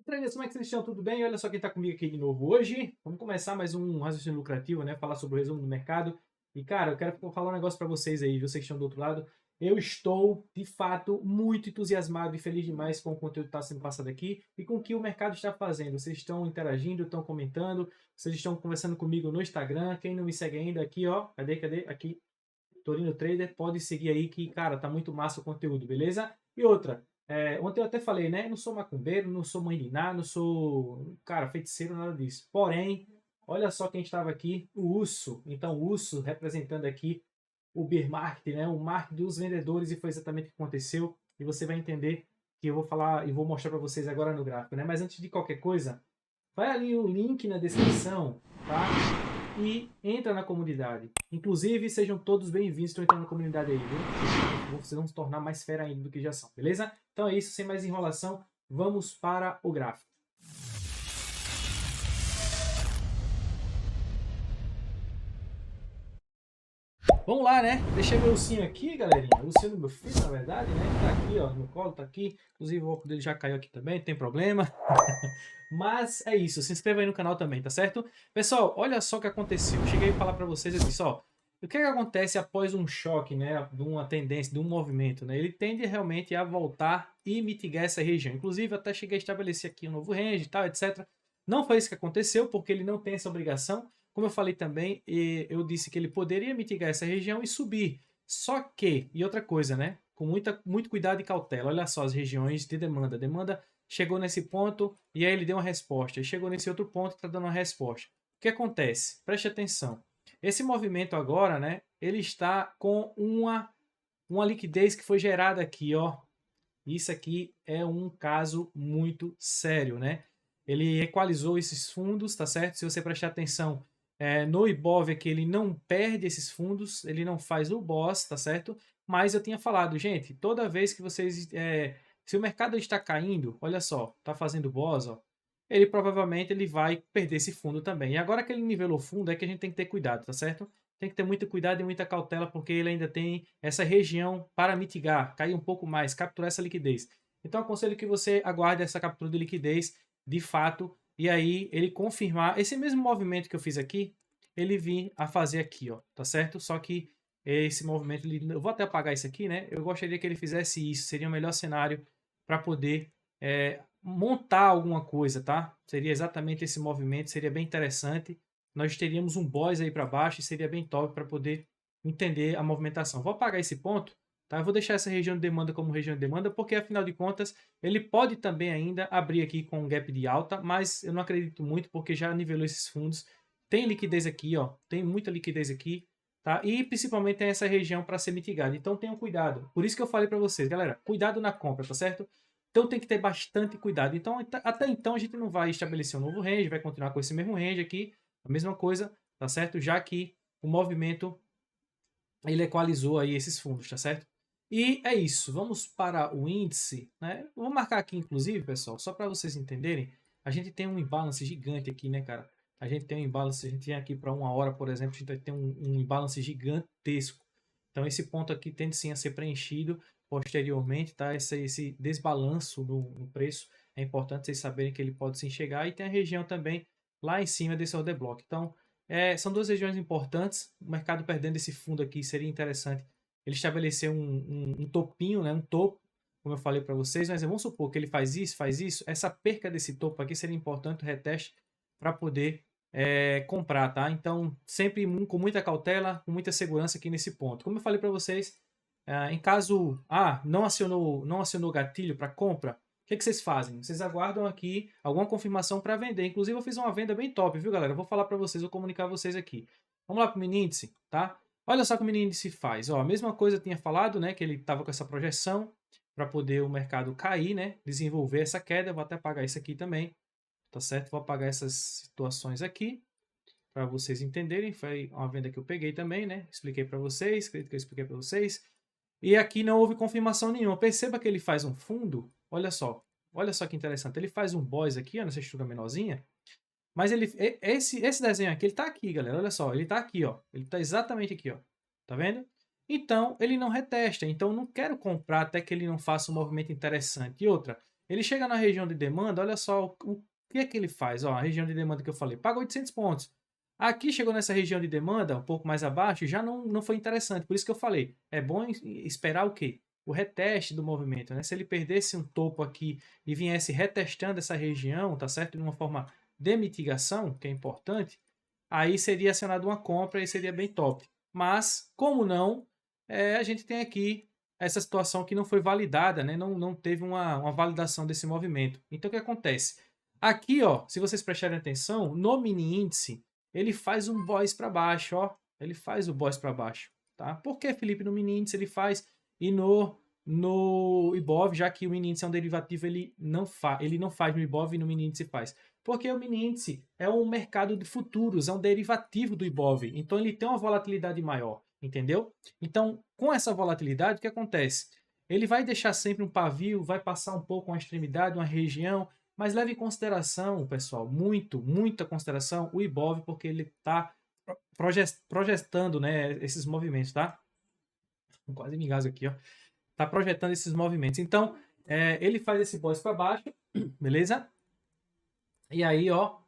Traders, como é que vocês estão? Tudo bem? Olha só quem está comigo aqui de novo hoje. Vamos começar mais um raciocínio lucrativo, né? Falar sobre o resumo do mercado. E, cara, eu quero falar um negócio para vocês aí, vocês que estão do outro lado. Eu estou, de fato, muito entusiasmado e feliz demais com o conteúdo que está sendo passado aqui e com o que o mercado está fazendo. Vocês estão interagindo, estão comentando, vocês estão conversando comigo no Instagram. Quem não me segue ainda, aqui, ó. Cadê? Aqui, Torino Trader. Pode seguir aí que, cara, tá muito massa o conteúdo, beleza? E outra. Ontem eu até falei, né? Não sou macumbeiro, não sou mãe de nada, não sou, cara, feiticeiro, nada disso. Porém, olha só quem estava aqui, o Urso. Então, o Urso representando aqui o bear market, né? O market dos vendedores, e foi exatamente o que aconteceu. E você vai entender que eu vou falar e vou mostrar para vocês agora no gráfico, né? Mas antes de qualquer coisa, vai ali o link na descrição, tá? E entra na comunidade. Inclusive, sejam todos bem-vindos. Estão entrando na comunidade aí, viu? Vocês vão se tornar mais fera ainda do que já são, beleza? Então é isso, sem mais enrolação, vamos para o gráfico. Vamos lá, né? Deixei meu ursinho aqui, galerinha. O ursinho do meu filho, na verdade, né? Tá aqui, ó, no meu colo, tá aqui. Inclusive o óculos dele já caiu aqui também, não tem problema. Mas é isso, se inscreva aí no canal também, tá certo? Pessoal, olha só o que aconteceu. Eu cheguei a falar pra vocês, eu disse, ó, o que acontece após um choque, né, de uma tendência, de um movimento, né? Ele tende realmente a voltar e mitigar essa região. Inclusive, até cheguei a estabelecer aqui um novo range e tal, etc. Não foi isso que aconteceu, porque ele não tem essa obrigação. Como eu falei também, eu disse que ele poderia mitigar essa região e subir. Só que, e outra coisa, né? Com muito cuidado e cautela. Olha só as regiões de demanda. Demanda chegou nesse ponto e aí ele deu uma resposta. E chegou nesse outro ponto e está dando uma resposta. O que acontece? Preste atenção. Esse movimento agora, né? Ele está com uma liquidez que foi gerada aqui, ó. Isso aqui é um caso muito sério, né? Ele equalizou esses fundos, tá certo? Se você prestar atenção no Ibov aqui, ele não perde esses fundos, ele não faz o boss, tá certo? Mas eu tinha falado, gente, toda vez que vocês... se o mercado está caindo, olha só, tá fazendo boss, ó, ele provavelmente ele vai perder esse fundo também. E agora que ele nivelou o fundo, é que a gente tem que ter cuidado, tá certo? Tem que ter muito cuidado e muita cautela, porque ele ainda tem essa região para mitigar, cair um pouco mais, capturar essa liquidez. Então, aconselho que você aguarde essa captura de liquidez, de fato, e aí ele confirmar esse mesmo movimento que eu fiz aqui, ele vir a fazer aqui, ó, tá certo? Só que esse movimento, eu vou até apagar isso aqui, né? Eu gostaria que ele fizesse isso, seria o melhor cenário para poder montar alguma coisa, tá? Seria exatamente esse movimento, seria bem interessante. Nós teríamos um boss aí para baixo e seria bem top para poder entender a movimentação. Vou apagar esse ponto, tá? Eu vou deixar essa região de demanda como região de demanda, porque afinal de contas ele pode também ainda abrir aqui com um gap de alta, mas eu não acredito muito porque já nivelou esses fundos. Tem liquidez aqui, ó, tem muita liquidez aqui, tá? E principalmente tem essa região para ser mitigada. Então tenham cuidado. Por isso que eu falei para vocês, galera, cuidado na compra, tá certo? Então tem que ter bastante cuidado. Então até então a gente não vai estabelecer um novo range, vai continuar com esse mesmo range aqui, a mesma coisa, tá certo? Já que o movimento ele equalizou aí esses fundos, tá certo? E é isso, vamos para o índice, né? Vou marcar aqui inclusive, pessoal, só para vocês entenderem, a gente tem um imbalance gigante aqui, né, cara? A gente tem um imbalance, a gente vem aqui para uma hora, por exemplo, a gente vai ter um imbalance gigantesco. Então esse ponto aqui tende sim a ser preenchido posteriormente, tá? Esse desbalanço no preço, é importante vocês saberem que ele pode se enxergar, e tem a região também lá em cima desse order block. Então, são duas regiões importantes. O mercado perdendo esse fundo aqui, seria interessante ele estabelecer um topinho, né? Um topo, como eu falei para vocês, mas vamos supor que ele faz isso, essa perca desse topo aqui seria importante o reteste para poder comprar, tá? Então, sempre com muita cautela, com muita segurança aqui nesse ponto. Como eu falei para vocês, em caso não acionou o gatilho para compra, o que vocês fazem? Vocês aguardam aqui alguma confirmação para vender. Inclusive, eu fiz uma venda bem top, viu, galera? Eu vou falar para vocês, vou comunicar a vocês aqui. Vamos lá para o mini índice, tá? Olha só o que o mini índice faz. Ó, a mesma coisa eu tinha falado, né? Que ele estava com essa projeção para poder o mercado cair, né? Desenvolver essa queda. Vou até apagar isso aqui também, tá certo? Vou apagar essas situações aqui para vocês entenderem. Foi uma venda que eu peguei também, né? Expliquei para vocês, acredito que eu expliquei para vocês. E aqui não houve confirmação nenhuma. Perceba que ele faz um fundo, olha só que interessante. Ele faz um boss aqui, ó, nessa estrutura menorzinha, mas esse desenho aqui, ele tá aqui, galera, olha só, ele tá aqui, ó. Ele tá exatamente aqui, ó. Tá vendo? Então, ele não retesta. Então, eu não quero comprar até que ele não faça um movimento interessante. E outra, Ele chega na região de demanda, olha só o que é que ele faz. Ó, a região de demanda que eu falei, paga 800 pontos. Aqui chegou nessa região de demanda, um pouco mais abaixo, já não foi interessante. Por isso que eu falei, é bom esperar o quê? O reteste do movimento, né? Se ele perdesse um topo aqui e viesse retestando essa região, tá certo? De uma forma de mitigação, que é importante, aí seria acionado uma compra e seria bem top. Mas, como não, a gente tem aqui essa situação que não foi validada, né? Não teve uma validação desse movimento. Então, o que acontece? Aqui, ó, se vocês prestarem atenção, no mini índice, ele faz um boys para baixo, ó. Ele faz o boys para baixo, tá? Por que, Felipe, no mini índice ele faz e no Ibov, já que o mini índice é um derivativo, ele não faz no Ibov e no mini índice faz? Porque o mini índice é um mercado de futuros, é um derivativo do Ibov, então ele tem uma volatilidade maior, entendeu? Então, com essa volatilidade, o que acontece? Ele vai deixar sempre um pavio, vai passar um pouco uma extremidade, uma região, mas leve em consideração, pessoal, muita consideração o Ibov, porque ele está projetando, né, esses movimentos, tá? Quase me engasgo aqui, ó. Tá projetando esses movimentos. Então, ele faz esse boys para baixo, beleza? E aí, ó,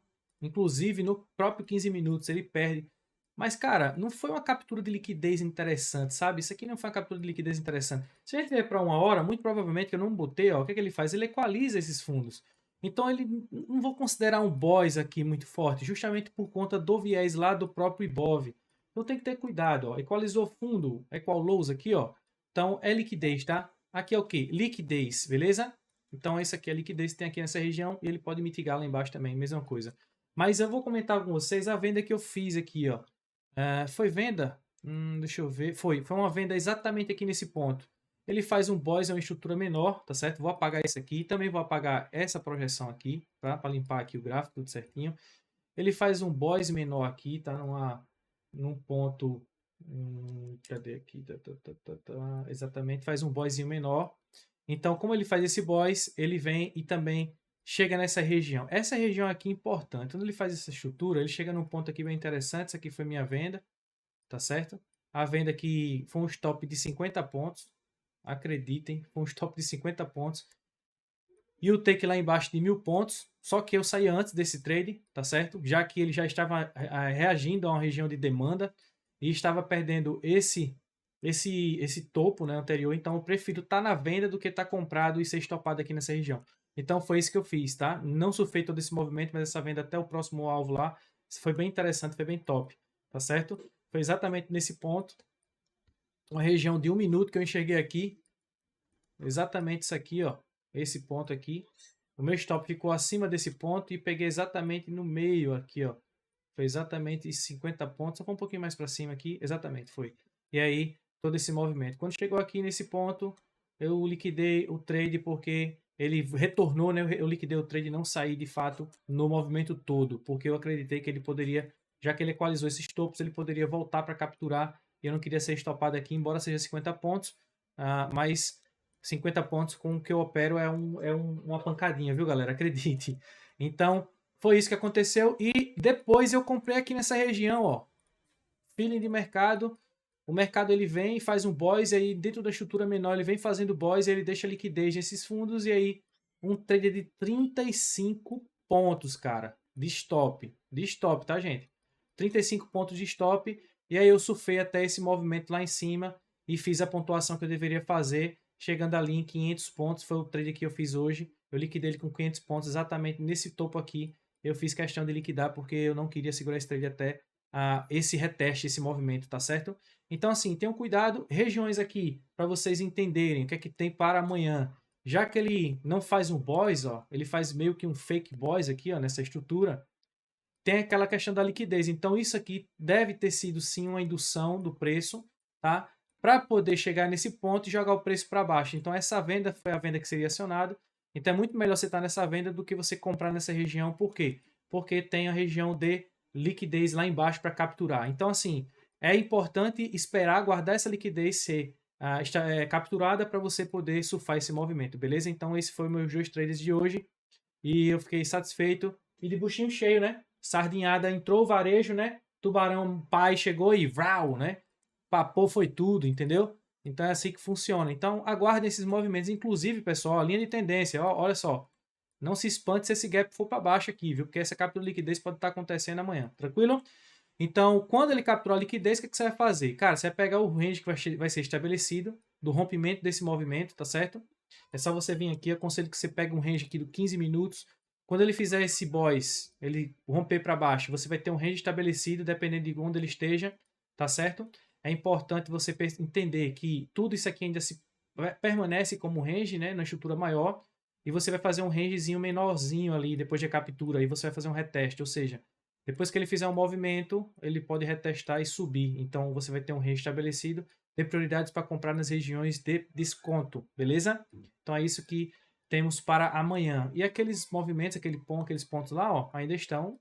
inclusive no próprio 15 minutos ele perde. Mas, cara, não foi uma captura de liquidez interessante, sabe? Isso aqui não foi uma captura de liquidez interessante. Se a gente vier para 1 hora, muito provavelmente, que eu não botei, ó, o que, que ele faz? Ele equaliza esses fundos. Então, ele não vou considerar um boys aqui muito forte, justamente por conta do viés lá do próprio Ibov. Então, tem que ter cuidado, ó. Equalizou fundo, equal lows aqui, ó. Então, é liquidez, tá? Aqui é o quê? Liquidez, beleza? Então, esse aqui é a liquidez que tem aqui nessa região e ele pode mitigar lá embaixo também, mesma coisa. Mas eu vou comentar com vocês a venda que eu fiz aqui, ó. Foi venda? Deixa eu ver. Foi uma venda exatamente aqui nesse ponto. Ele faz um boys, é uma estrutura menor, tá certo? Vou apagar esse aqui, também vou apagar essa projeção aqui, tá? Para limpar aqui o gráfico, tudo certinho. Ele faz um boys menor aqui, tá? Num ponto... cadê aqui? Exatamente, faz um boyzinho menor. Então, como ele faz esse boys, ele vem e também chega nessa região. Essa região aqui é importante. Quando ele faz essa estrutura, ele chega num ponto aqui bem interessante. Essa aqui foi minha venda, tá certo? A venda aqui foi um stop de 50 pontos. Acreditem, foi um stop de 50 pontos. E o take lá embaixo de 1000 pontos. Só que eu saí antes desse trade, tá certo? Já que ele já estava reagindo a uma região de demanda e estava perdendo esse topo, né, anterior. Então eu prefiro estar na venda do que estar comprado e ser estopado aqui nessa região. Então foi isso que eu fiz, tá? Não surfei todo esse movimento, mas essa venda até o próximo alvo lá foi bem interessante, foi bem top, tá certo? Foi exatamente nesse ponto, uma região de 1 minuto que eu enxerguei aqui, exatamente isso aqui, ó, esse ponto aqui. O meu stop ficou acima desse ponto e peguei exatamente no meio aqui, ó. Foi exatamente 50 pontos, só foi um pouquinho mais para cima aqui, exatamente, foi. E aí, todo esse movimento. Quando chegou aqui nesse ponto, eu liquidei o trade porque ele retornou, né? Eu liquidei o trade e não saí de fato no movimento todo, porque eu acreditei que ele poderia, já que ele equalizou esses topos, ele poderia voltar para capturar. E eu não queria ser estopado aqui, embora seja 50 pontos, mas 50 pontos com o que eu opero é uma pancadinha, viu, galera? Acredite. Então, foi isso que aconteceu. E depois eu comprei aqui nessa região, ó. Feeling de mercado. O mercado ele vem e faz um boys, e aí dentro da estrutura menor ele vem fazendo boys, e ele deixa liquidez nesses fundos, e aí um trade de 35 pontos, cara, de stop, tá, gente? 35 pontos de stop, e aí eu surfei até esse movimento lá em cima e fiz a pontuação que eu deveria fazer, chegando ali em 500 pontos, foi o trade que eu fiz hoje, eu liquidei ele com 500 pontos exatamente nesse topo aqui, eu fiz questão de liquidar porque eu não queria segurar esse trade até esse reteste, esse movimento, tá certo? Então, assim, tenham cuidado. Regiões aqui, para vocês entenderem o que é que tem para amanhã. Já que ele não faz um boys, ó, ele faz meio que um fake boys aqui, ó, nessa estrutura, tem aquela questão da liquidez. Então, isso aqui deve ter sido, sim, uma indução do preço, tá? Para poder chegar nesse ponto e jogar o preço para baixo. Então, essa venda foi a venda que seria acionada. Então, é muito melhor você estar nessa venda do que você comprar nessa região. Por quê? Porque tem a região de liquidez lá embaixo para capturar. Então, assim, é importante esperar, guardar essa liquidez ser capturada para você poder surfar esse movimento, beleza? Então, esse foi meus 2 trades de hoje e eu fiquei satisfeito e de buchinho cheio, né? Sardinhada entrou o varejo, né? Tubarão pai chegou e vrau, né? Papou foi tudo, entendeu? Então é assim que funciona. Então aguardem esses movimentos. Inclusive, pessoal, a linha de tendência, ó, olha só. Não se espante se esse gap for para baixo aqui, viu? Porque essa captura de liquidez pode estar acontecendo amanhã. Tranquilo? Então, quando ele capturar a liquidez, o que você vai fazer? Cara, você vai pegar o range que vai ser estabelecido do rompimento desse movimento, tá certo? É só você vir aqui, eu aconselho que você pegue um range aqui de 15 minutos. Quando ele fizer esse boys, ele romper para baixo, você vai ter um range estabelecido, dependendo de onde ele esteja, tá certo? É importante você entender que tudo isso aqui ainda permanece como range, né, na estrutura maior, e você vai fazer um rangezinho menorzinho ali, depois da captura, aí você vai fazer um reteste, ou seja, depois que ele fizer um movimento, ele pode retestar e subir. Então, você vai ter um range estabelecido, ter prioridades para comprar nas regiões de desconto, beleza? Então, é isso que temos para amanhã. E aqueles movimentos, aqueles pontos lá, ó, ainda estão,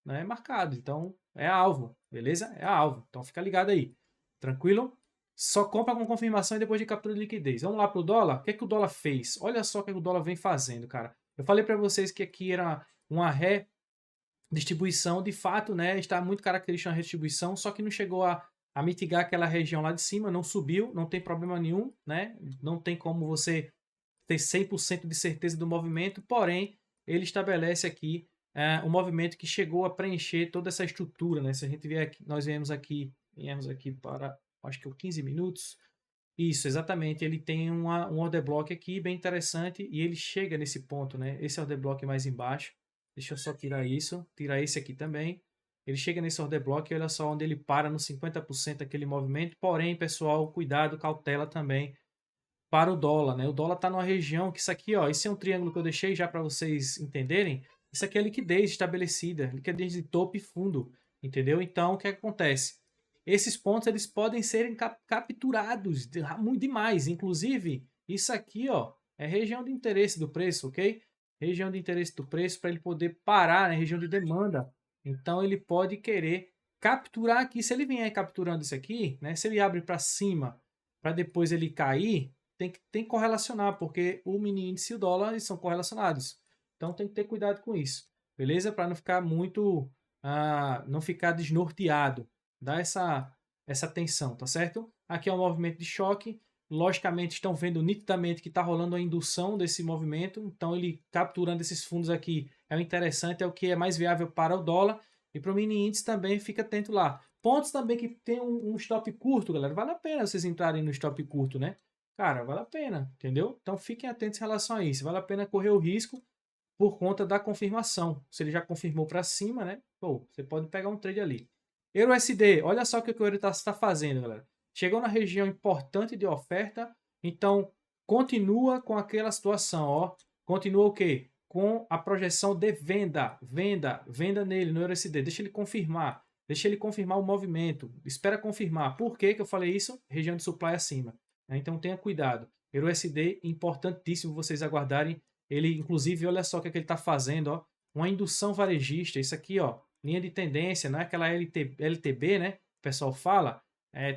né, marcados. Então, é alvo, beleza? É alvo. Então, fica ligado aí. Tranquilo? Só compra com confirmação e depois de captura de liquidez. Vamos lá para o dólar? O que é que o dólar fez? Olha só o que o dólar vem fazendo, cara. Eu falei para vocês que aqui era uma distribuição, de fato, né, está muito característica na redistribuição, só que não chegou a mitigar aquela região lá de cima, não subiu, não tem problema nenhum, né? Não tem como você ter 100% de certeza do movimento, porém, ele estabelece aqui um movimento que chegou a preencher toda essa estrutura, né? Se a gente vier aqui, nós viemos aqui para, acho que 15 minutos, isso, exatamente, ele tem um order block aqui bem interessante e ele chega nesse ponto, né? Esse order block mais embaixo, deixa eu só tirar isso, tirar esse aqui também. Ele chega nesse order block e olha só onde ele para no 50% aquele movimento. Porém, pessoal, cuidado, cautela também para o dólar, né? O dólar está numa região que isso aqui, ó, esse é um triângulo que eu deixei já para vocês entenderem. Isso aqui é liquidez estabelecida, liquidez de topo e fundo, entendeu? Então, o que acontece? Esses pontos eles podem serem capturados muito demais. Inclusive, isso aqui, ó, é região de interesse do preço, ok? Região de interesse do preço para ele poder parar na região de demanda. Então, ele pode querer capturar aqui. Se ele vier capturando isso aqui, né? Se ele abre para cima para depois ele cair, tem que correlacionar, porque o mini índice e o dólar eles são correlacionados. Então tem que ter cuidado com isso, beleza? Para não ficar muito, não ficar desnorteado. Dá essa atenção, tá certo? Aqui é um movimento de choque. Logicamente estão vendo nitidamente que está rolando a indução desse movimento. Então ele capturando esses fundos aqui é o interessante, é o que é mais viável para o dólar. E para o mini índice também fica atento lá. Pontos também que tem um stop curto, galera. Vale a pena vocês entrarem no stop curto, né? Cara, vale a pena, entendeu? Então fiquem atentos em relação a isso. Vale a pena correr o risco por conta da confirmação. Se ele já confirmou para cima, né? Pô, você pode pegar um trade ali. EURUSD, olha só o que o Euro está fazendo, galera. Chegou na região importante de oferta, então continua com aquela situação, ó. Continua o quê? Com a projeção de venda, venda nele, no EURUSD. Deixa ele confirmar o movimento. Espera confirmar. Por que eu falei isso? Região de supply acima. Então tenha cuidado. EURUSD, importantíssimo vocês aguardarem. Ele, inclusive, olha só o que, é que ele está fazendo, ó. Uma indução varejista. Isso aqui, ó, linha de tendência, não é aquela LTB, né? O pessoal fala.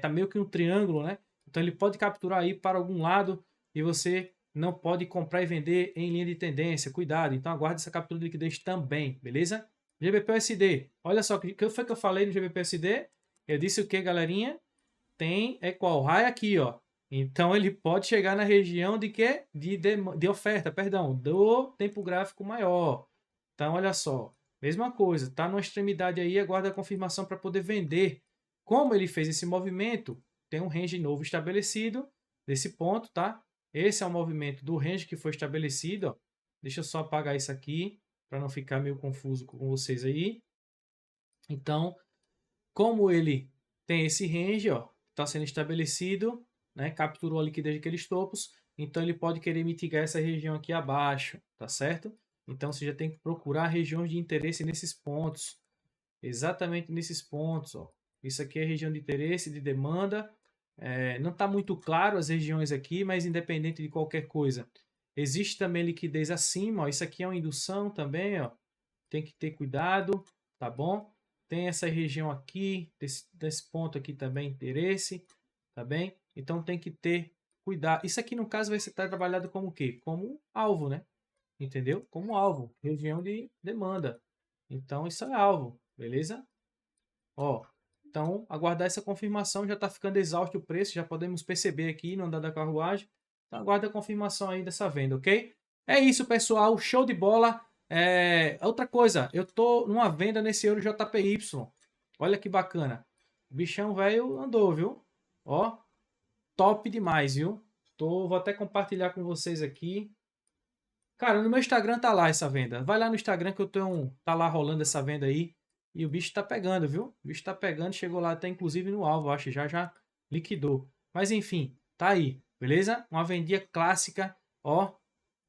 Tá meio que um triângulo, né? Então ele pode capturar aí para algum lado e você não pode comprar e vender em linha de tendência. Cuidado. Então aguarde essa captura de liquidez também, beleza? GBP-USD. Olha só, o que foi que eu falei no GBP-USD? Eu disse o que, galerinha? Tem equal high aqui, ó. Então ele pode chegar na região de quê? De oferta, perdão, do tempo gráfico maior. Então olha só, mesma coisa, tá numa extremidade aí, aguarda a confirmação para poder vender. Como ele fez esse movimento, tem um range novo estabelecido desse ponto, tá? Esse é o movimento do range que foi estabelecido, ó. Deixa eu só apagar isso aqui para não ficar meio confuso com vocês aí. Então, como ele tem esse range, ó, está sendo estabelecido, né, capturou a liquidez daqueles topos, então ele pode querer mitigar essa região aqui abaixo, tá certo? Então você já tem que procurar regiões de interesse nesses pontos, exatamente nesses pontos, ó. Isso aqui é região de interesse, de demanda, não está muito claro as regiões aqui, mas independente de qualquer coisa, existe também liquidez acima, ó. Isso aqui é uma indução também, ó. Tem que ter cuidado, tá bom? Tem essa região aqui, desse ponto aqui também, interesse, tá bem? Então tem que ter cuidado. Isso aqui, no caso, vai ser trabalhado como o quê? Como alvo, né? Entendeu? Como alvo, região de demanda. Então isso é alvo, beleza? Ó, Então, aguardar essa confirmação, já está ficando exausto o preço, já podemos perceber aqui no andar da carruagem. Então, aguarda a confirmação aí dessa venda, ok? É isso, pessoal, show de bola. Outra coisa, eu tô numa venda nesse Euro JPY. Olha que bacana. O bichão velho andou, viu? Ó, top demais, viu? Vou até compartilhar com vocês aqui. Cara, no meu Instagram tá lá essa venda. Vai lá no Instagram que tá lá rolando essa venda aí. E o bicho tá pegando, viu? O bicho tá pegando, chegou lá até inclusive no alvo, acho, já liquidou. Mas enfim, tá aí, beleza? Uma vendinha clássica, ó,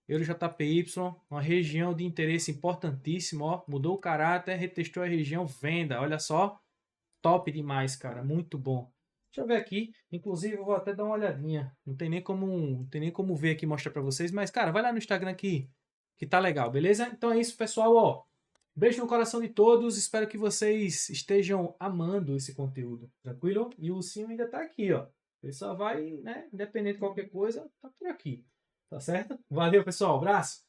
Euro JPY, uma região de interesse importantíssimo, ó, mudou o caráter, retestou a região, venda, olha só, top demais, cara, muito bom. Deixa eu ver aqui, inclusive eu vou até dar uma olhadinha, não tem nem como ver aqui e mostrar pra vocês, mas cara, vai lá no Instagram aqui, que tá legal, beleza? Então é isso, pessoal, ó, beijo no coração de todos, espero que vocês estejam amando esse conteúdo, tranquilo? E o Lucinho ainda tá aqui, ó, ele só vai, né, independente de qualquer coisa, tá por aqui, tá certo? Valeu, pessoal, abraço!